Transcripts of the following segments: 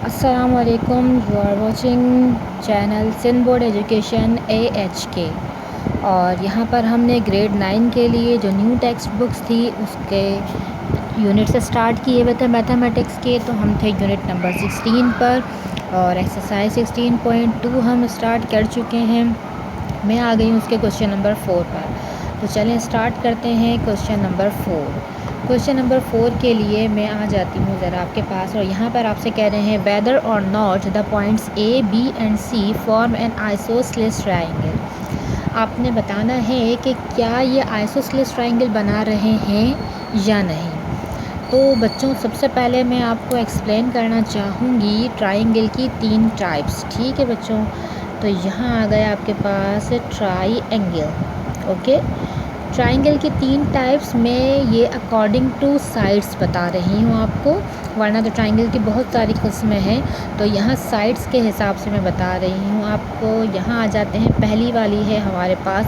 अस्सलाम वालेकुम। You are watching channel Sindh board education AHK। और यहाँ पर हमने ग्रेड 9 के लिए जो न्यू टेक्स्ट बुक्स थी उसके यूनिट से स्टार्ट किए हुए थे मैथमेटिक्स के। तो हम थे यूनिट नंबर 16 पर और एक्सरसाइज 16.2 हम स्टार्ट कर चुके हैं। मैं आ गई हूँ उसके क्वेश्चन नंबर 4 पर। तो चलें स्टार्ट करते हैं क्वेश्चन नंबर 4। क्वेश्चन नंबर 4 के लिए मैं आ जाती हूँ ज़रा आपके पास, और यहाँ पर आपसे कह रहे हैं वेदर और not the points A, B and C form an isosceles triangle. आपने बताना है कि क्या ये आइसोसेलेस ट्राइंगल बना रहे हैं या नहीं। तो बच्चों सबसे पहले मैं आपको एक्सप्लेन करना चाहूँगी ट्राइंगल की 3 टाइप्स। ठीक है बच्चों, तो यहाँ आ गया आपके पास ट्राइंगल। ओके, ट्राइंगल की 3 टाइप्स में ये अकॉर्डिंग टू साइड्स बता रही हूँ आपको, वरना तो ट्राइंगल की बहुत सारी किस्में हैं। तो यहाँ साइड्स के हिसाब से मैं बता रही हूँ आपको। यहाँ आ जाते हैं, पहली वाली है हमारे पास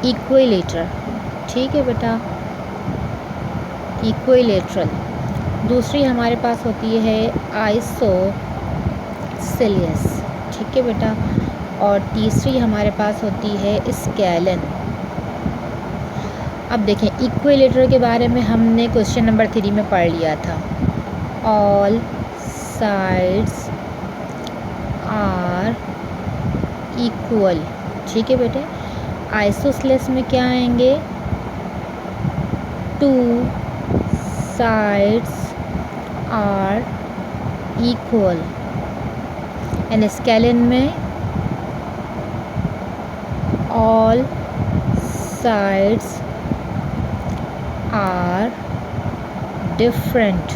इक्विलेटरल। ठीक है बेटा, इक्विलेटरल। दूसरी हमारे पास होती है आइसोसेलेस। ठीक है बेटा, और तीसरी हमारे पास होती है स्केलन। अब देखें, इक्विलेटरल के बारे में हमने क्वेश्चन नंबर 3 में पढ़ लिया था। All sides are equal. ठीक है बेटे, आइसोसेलेस में क्या आएंगे, 2 sides are equal. And scalene में ऑल साइड्स आर डिफरेंट।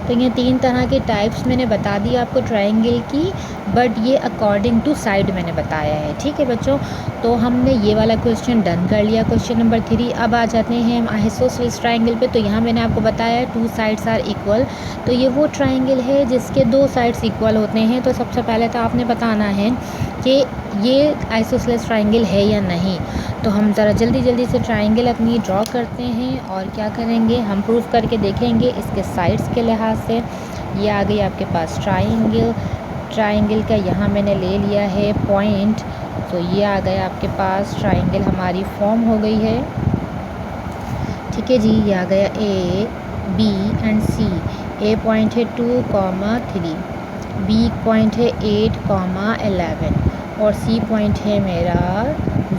तो ये 3 तरह के टाइप्स मैंने बता दी आपको ट्रायंगल की, बट ये अकॉर्डिंग टू साइड मैंने बताया है। ठीक है बच्चों, तो हमने ये वाला क्वेश्चन डन कर लिया, क्वेश्चन नंबर 3। अब आ जाते हैं हम आइसोसेलेस ट्रायंगल पे। तो यहाँ मैंने आपको बताया 2 साइड्स आर इक्वल। तो ये वो ट्रायंगल है जिसके 2 साइड्स इक्वल होते हैं। तो सबसे पहले तो आपने बताना है कि ये आइसोसेलेस ट्रायंगल है या नहीं। तो हम ज़रा जल्दी से ट्रायंगल अपनी ड्रॉ करते हैं और क्या करेंगे, हम प्रूफ करके देखेंगे इसके साइड्स के लिहाज से। ये आ गई आपके पास ट्रायंगल। ट्रायंगल का यहाँ मैंने ले लिया है पॉइंट। तो ये आ गया आपके पास, ट्रायंगल हमारी फॉर्म हो गई है। ठीक है जी, ये आ गया A, B and C। A point है 2,3, B पॉइंट है 8,11 और C पॉइंट है मेरा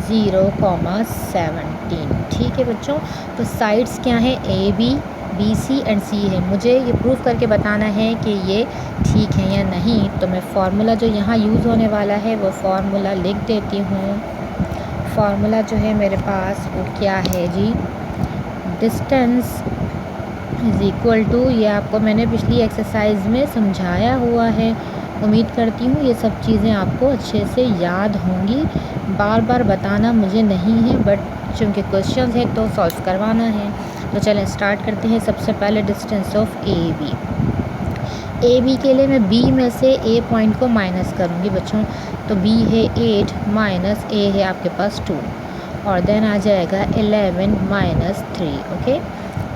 0,17। ठीक है बच्चों, तो साइड्स क्या हैं, AB, BC एंड C है। मुझे ये प्रूफ करके बताना है कि ये ठीक है या नहीं। तो मैं फार्मूला जो यहाँ यूज़ होने वाला है वो फार्मूला लिख देती हूँ। फार्मूला जो है मेरे पास वो क्या है जी, डिस्टेंस इज़ इक्वल टू, ये आपको मैंने पिछली एक्सरसाइज में समझाया हुआ है। उम्मीद करती हूँ ये सब चीज़ें आपको अच्छे से याद होंगी। बार बार बताना मुझे नहीं है, बट चूँकि क्वेश्चन है तो सॉल्व करवाना है। तो चलें स्टार्ट करते हैं। सबसे पहले डिस्टेंस ऑफ ए बी के लिए मैं B में से A पॉइंट को माइनस करूँगी बच्चों। तो B है 8 माइनस A है आपके पास 2, और देन आ जाएगा 11 माइनस 3। ओके,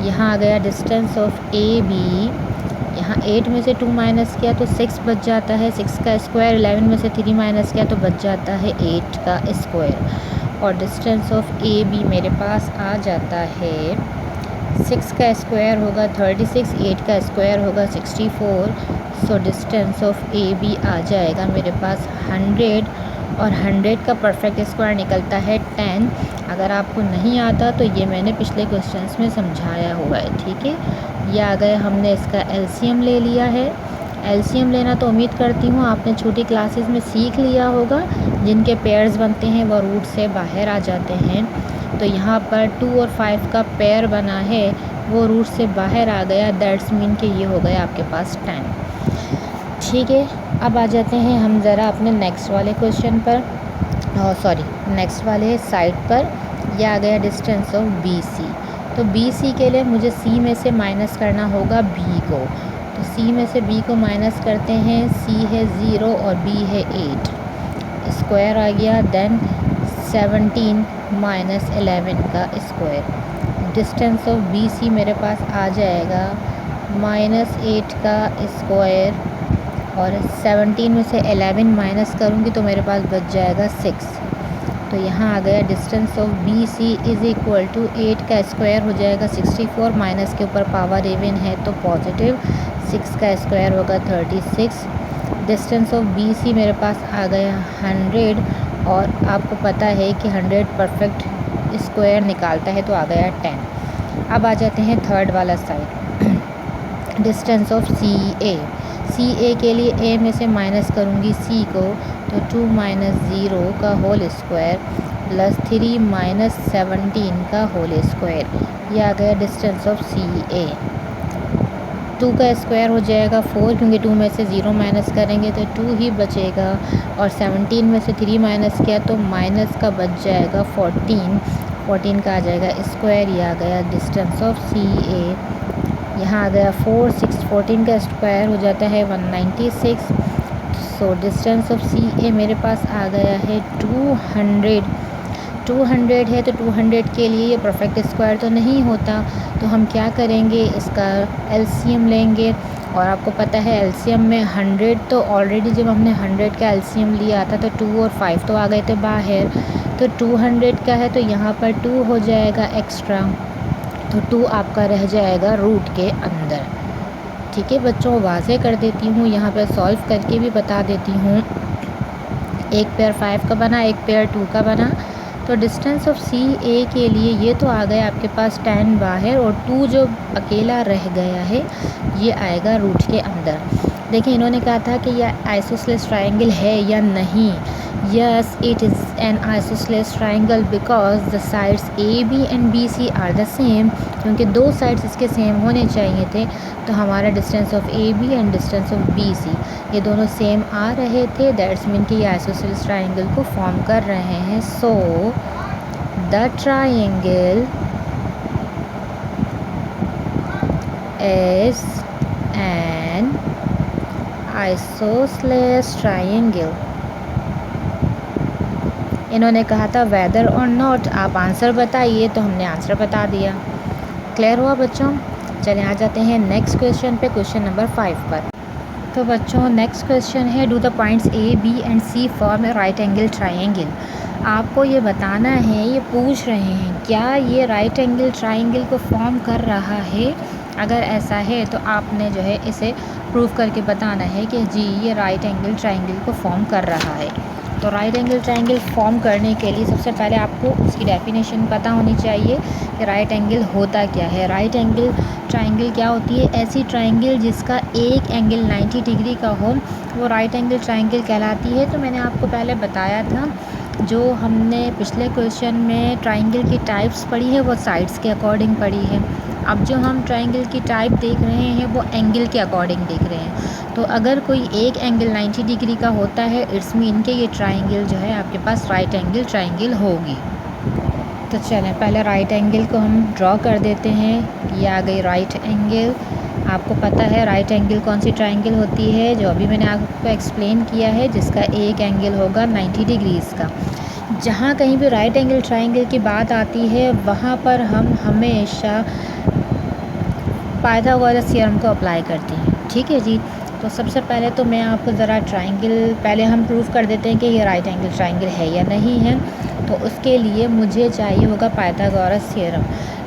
यहाँ आ गया डिस्टेंस ऑफ AB। यहाँ 8 में से 2 माइनस किया तो 6 बच जाता है, 6 का स्क्वायर। 11 में से 3 माइनस किया तो बच जाता है 8 का स्क्वायर। और डिस्टेंस ऑफ AB मेरे पास आ जाता है, 6 का स्क्वायर होगा 36, 8 का स्क्वायर होगा 64। सो डिस्टेंस ऑफ AB आ जाएगा मेरे पास 100, और 100 का परफेक्ट स्क्वायर निकलता है 10। अगर आपको नहीं आता तो ये मैंने पिछले क्वेश्चंस में समझाया हुआ है। ठीक है, ये आ गए, हमने इसका एलसीएम ले लिया है। एलसीएम लेना तो उम्मीद करती हूँ आपने छोटी क्लासेस में सीख लिया होगा। जिनके पेयर्स बनते हैं वो रूट से बाहर आ जाते हैं। तो यहाँ पर 2 और 5 का पेयर बना है, वो रूट से बाहर आ गया। दैट्स मीन कि ये हो गया आपके पास 10। ठीक है, अब आ जाते हैं हम ज़रा अपने नेक्स्ट वाले क्वेश्चन पर, नेक्स्ट वाले साइड पर। यह आ गया डिस्टेंस ऑफ BC। तो BC के लिए मुझे C में से माइनस करना होगा B को। तो C में से B को माइनस करते हैं। C है 0 और B है 8, स्क्वायर आ गया। देन 17 माइनस 11 का स्क्वायर। डिस्टेंस ऑफ BC मेरे पास आ जाएगा -8 का स्क्वायर और 17 में से 11 माइनस करूँगी तो मेरे पास बच जाएगा 6। तो यहाँ आ गया distance of B C is equal to 8 का स्क्वायर हो जाएगा 64, माइनस के ऊपर पावर इवन है तो पॉजिटिव, 6 का स्क्वायर होगा 36। डिस्टेंस ऑफ बी सी मेरे पास आ गया 100 और आपको पता है कि 100 परफेक्ट स्क्वायर निकालता है तो आ गया 10। अब आ जाते हैं थर्ड वाला साइड, डिस्टेंस ऑफ सी ए के लिए ए में से माइनस करूँगी सी को तो 2 - 0 का होल स्क्वायर प्लस 3 - 17 का होल स्क्वायर, ये आ गया डिस्टेंस ऑफ सी ए। 2 का स्क्वायर हो जाएगा 4 क्योंकि 2 में से 0 माइनस करेंगे तो 2 ही बचेगा और 17 में से 3 माइनस किया तो माइनस का बच जाएगा 14 का आ जाएगा स्क्वायर, ये आ गया डिस्टेंस ऑफ सी ए। यहाँ आ गया 4 6 14 का स्क्वायर हो जाता है 196। सो डिस्टेंस ऑफ सी ए मेरे पास आ गया है 200 है तो 200 के लिए ये परफेक्ट स्क्वायर तो नहीं होता, तो हम क्या करेंगे इसका एलसीएम लेंगे। और आपको पता है एलसीएम में 100 तो ऑलरेडी जब हमने 100 का एलसीएम लिया था तो 2 और 5 तो आ गए थे बाहर, तो 200 का है तो यहाँ पर 2 हो जाएगा एक्स्ट्रा, तो 2 आपका रह जाएगा रूट के अंदर। ठीक है बच्चों, वाज़े कर देती हूँ, यहाँ पर सॉल्व करके भी बता देती हूँ। एक पेयर 5 का बना, एक पेयर 2 का बना, तो डिस्टेंस ऑफ सी ए के लिए ये तो आ गया आपके पास 10 बाहर और 2 जो अकेला रह गया है ये आएगा रूट के अंदर। देखिए इन्होंने कहा था कि यह आइसोसेलेस ट्रायंगल है या नहीं। Yes it is an isosceles triangle because the sides A B and B C are the same, क्योंकि दो साइड्स इसके सेम होने चाहिए थे, तो हमारा distance of A B and distance of B C ये दोनों सेम आ रहे थे, दैट्स मीन कि ये आइसोसेलेस ट्रायंगल को फॉर्म कर रहे हैं। So the triangle is an isosceles triangle. इन्होंने कहा था वेदर और नॉट, आप आंसर बताइए, तो हमने आंसर बता दिया। क्लियर हुआ बच्चों? चलें आ जाते हैं नेक्स्ट क्वेश्चन पे, क्वेश्चन नंबर 5 पर। तो बच्चों नेक्स्ट क्वेश्चन है, do the points A B and C form a right angle triangle. आपको ये बताना है, ये पूछ रहे हैं क्या ये राइट एंगल ट्रायंगल को फॉर्म कर रहा है। अगर ऐसा है तो आपने जो है इसे प्रूव करके बताना है कि जी ये राइट एंगल ट्रायंगल को फॉर्म कर रहा है। तो राइट एंगल ट्रायंगल फॉर्म करने के लिए सबसे पहले आपको उसकी डेफिनेशन पता होनी चाहिए कि राइट एंगल होता क्या है। राइट एंगल ट्रायंगल क्या होती है? ऐसी ट्रायंगल जिसका एक एंगल 90 डिग्री का हो वो राइट एंगल ट्रायंगल कहलाती है। तो मैंने आपको पहले बताया था, जो हमने पिछले क्वेश्चन में ट्रायंगल की टाइप्स पढ़ी है वो साइड्स के अकॉर्डिंग पढ़ी है। अब जो हम ट्रायंगल की टाइप देख रहे हैं वो एंगल के अकॉर्डिंग देख रहे हैं। तो अगर कोई एक एंगल 90 डिग्री का होता है इट्स मीन के ये ट्रायंगल जो है आपके पास राइट एंगल ट्रायंगल होगी। तो चलें पहले राइट एंगल को हम ड्रॉ कर देते हैं। ये आ गई राइट एंगल। आपको पता है राइट एंगल कौन सी ट्रायंगल होती है, जो अभी मैंने आपको एक्सप्लेन किया है, जिसका एक एंगल होगा 90 डिग्रीज़ का। जहाँ कहीं भी राइट एंगल ट्रायंगल की बात आती है वहाँ पर हम हमेशा पाइथागोरस थ्योरम को अप्लाई करते हैं। ठीक है जी। तो सबसे पहले तो मैं आपको ज़रा ट्रायंगल पहले हम प्रूव कर देते हैं कि ये राइट एंगल ट्रायंगल है या नहीं है। तो उसके लिए मुझे चाहिए होगा पाइथागोरस थ्योरम।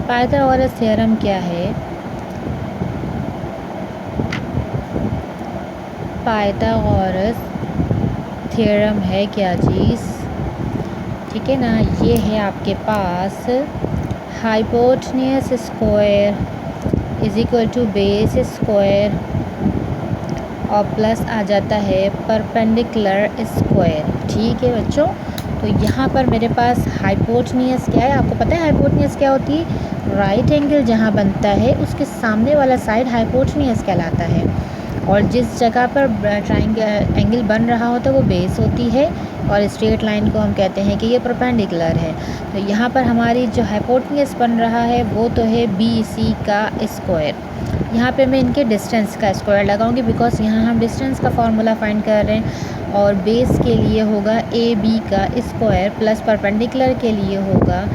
पाइथागोरस थ्योरम क्या है? पाइथागोरस थ्योरम है क्या चीज़? ठीक है ना, ये है आपके पास hypotenuse square is equal to base square और प्लस आ जाता है परपेंडिकुलर स्क्वायर। ठीक है बच्चों, तो यहाँ पर मेरे पास हाइपोटेन्यूज क्या है? आपको पता है हाइपोटेन्यूज क्या होती है? राइट एंगल जहाँ बनता है उसके सामने वाला साइड हाइपोटेन्यूज कहलाता है, और जिस जगह पर ट्रायंगल एंगल बन रहा होता है वो बेस होती है, और स्ट्रेट लाइन को हम कहते हैं कि ये परपेंडिकुलर है। तो यहाँ पर हमारी जो हाइपोटेन्यूज बन रहा है वो तो है बी सी का स्क्वायर। यहाँ पे मैं इनके डिस्टेंस का स्क्वायर लगाऊंगी बिकॉज यहाँ हम डिस्टेंस का फार्मूला फाइंड कर रहे हैं, और बेस के लिए होगा ए बी का स्क्वायर प्लस परपेंडिकुलर के लिए होगा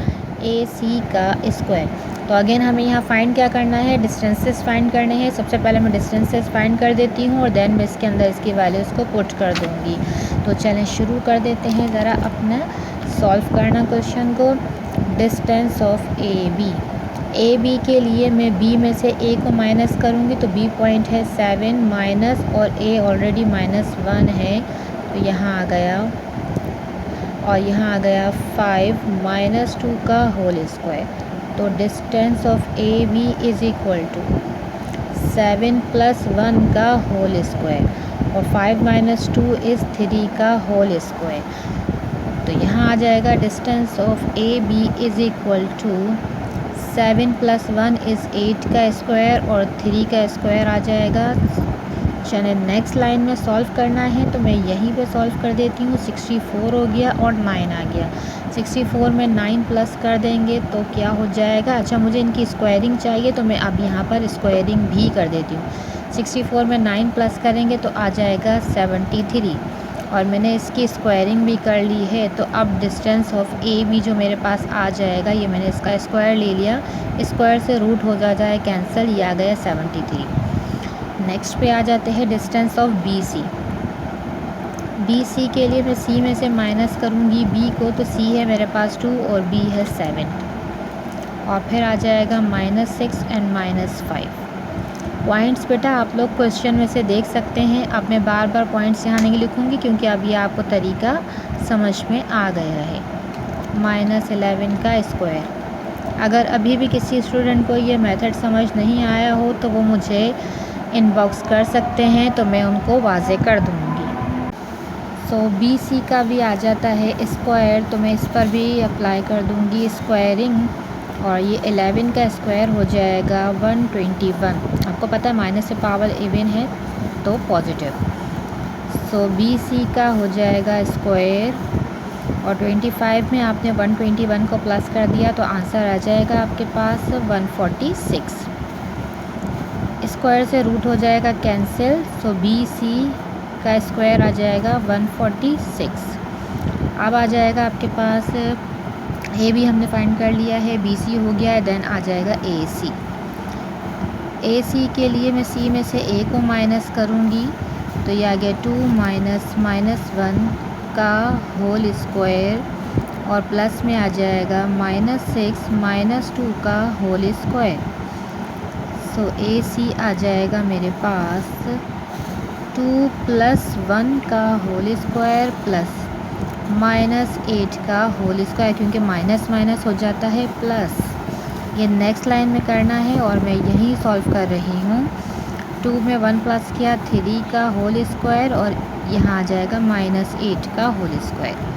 ए सी का स्क्वायर। तो अगेन हमें यहाँ फ़ाइंड क्या करना है, डिस्टेंसेस फ़ाइंड करने हैं। सबसे पहले मैं डिस्टेंसेस फ़ाइंड कर देती हूँ और देन मैं इसके अंदर इसकी वैल्यूज़ को पुट कर दूँगी। तो चलें शुरू कर देते हैं ज़रा अपना सॉल्व करना क्वेश्चन को। डिस्टेंस ऑफ ए बी के लिए मैं बी में से ए को माइनस करूँगी, तो बी पॉइंट है 7 माइनस और ए ऑलरेडी -1 है, तो यहाँ आ गया, और यहाँ आ गया 5 - 2 का होल स्क्वायर। तो distance of A B is equal to 7 + 1 का होल स्क्वायर और 5 - 2 इज़ 3 का होल स्क्वायर। तो यहाँ आ जाएगा distance of A B is equal to 7 + 1 is 8 का स्क्वायर और 3 का स्क्वायर आ जाएगा। चलिए नेक्स्ट लाइन में सॉल्व करना है, तो मैं यहीं पे सॉल्व कर देती हूँ। 64 हो गया और 9 आ गया। 64 में 9 प्लस कर देंगे तो क्या हो जाएगा, अच्छा मुझे इनकी स्क्वायरिंग चाहिए तो मैं अब यहाँ पर स्क्वायरिंग भी कर देती हूँ। 64 में 9 प्लस करेंगे तो आ जाएगा 73 और मैंने इसकी स्क्वायरिंग भी कर ली है। तो अब डिस्टेंस ऑफ ए बी जो मेरे पास आ जाएगा, ये मैंने इसका स्क्वायर ले लिया, स्क्वायर से रूट हो जाता है कैंसिल, ये आ गया 73। नेक्स्ट पे आ जाते हैं डिस्टेंस ऑफ बी सी के लिए मैं सी में से माइनस करूँगी बी को, तो सी है मेरे पास 2 और बी है 7 और फिर आ जाएगा -6 एंड -5। पॉइंट्स बेटा आप लोग क्वेश्चन में से देख सकते हैं। अब मैं बार बार पॉइंट्स यहाँ नहीं लिखूँगी क्योंकि अब ये आपको तरीका समझ में आ गया है। -11 का स्क्वायर। अगर अभी भी किसी स्टूडेंट को ये मेथड समझ नहीं आया हो तो वो मुझे इनबॉक्स कर सकते हैं, तो मैं उनको वाज़े कर दूँगी। सो बी सी का भी आ जाता है स्क्वायर, तो मैं इस पर भी अप्लाई कर दूँगी स्क्वायरिंग और ये 11 का स्क्वायर हो जाएगा 121। आपको पता है माइनस से पावर इवन है तो पॉजिटिव। सो बी सी का हो जाएगा स्क्वायर और 25 में आपने 121 को प्लस कर दिया तो आंसर आ जाएगा आपके पास 146। स्क्वायर से रूट हो जाएगा कैंसिल, सो बी सी का स्क्वायर आ जाएगा 146। अब आ जाएगा आपके पास ए बी हमने फाइंड कर लिया है, बी सी हो गया है, देन आ जाएगा ए सी। ए सी के लिए मैं सी में से ए को माइनस करूँगी तो ये आ गया 2 - -1 का होल स्क्वायर और प्लस में आ जाएगा -6 - 2 का होल स्क्वायर। सो ए सी आ जाएगा मेरे पास 2 + 1 का होल स्क्वायर प्लस -8 का होल स्क्वायर, क्योंकि माइनस माइनस हो जाता है प्लस। ये नेक्स्ट लाइन में करना है और मैं यही सॉल्व कर रही हूँ। 2 में 1 प्लस किया 3 का होल स्क्वायर और यहाँ आ जाएगा -8 का होल स्क्वायर।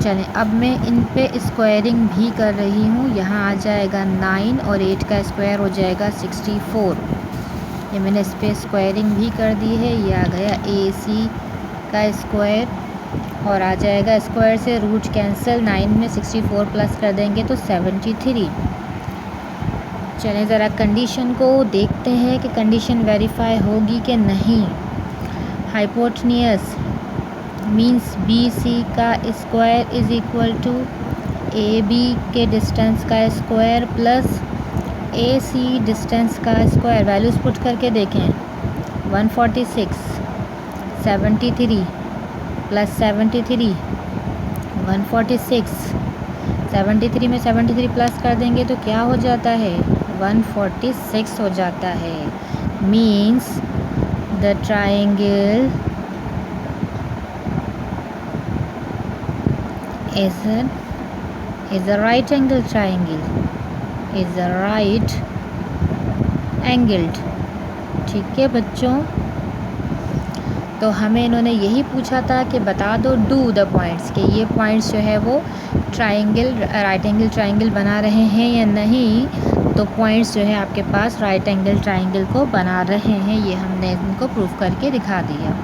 चलें अब मैं इन पे स्क्वायरिंग भी कर रही हूँ। यहाँ आ जाएगा 9 और 8 का स्क्वायर हो जाएगा 64। ये मैंने इस पर स्क्वायरिंग भी कर दी है। ये आ गया ए सी का स्क्वायर और आ जाएगा स्क्वायर से रूट कैंसिल, 9 में 64 प्लस कर देंगे तो 73। चलें ज़रा कंडीशन को देखते हैं कि कंडीशन वेरीफाई होगी कि नहीं। हाइपोटेन्यूस मीन्स बी सी का square is equal to A B के डिस्टेंस का square plus A C distance का स्क्वायर। वैल्यूज़ पुट करके देखें, 146 73 प्लस 73 146। 73 में 73 प्लस कर देंगे तो क्या हो जाता है, 146 हो जाता है। Means the triangle is a right angle triangle, is a right angled। ठीक है बच्चों, तो हमें इन्होंने यही पूछा था कि बता दो डू द पॉइंट्स, कि ये पॉइंट्स जो है वो ट्राइंगल राइट एंगल ट्राइंगल बना रहे हैं या नहीं। तो पॉइंट्स जो है आपके पास राइट एंगल ट्राइंगल को बना रहे हैं, ये हमने इनको प्रूफ करके दिखा दिया।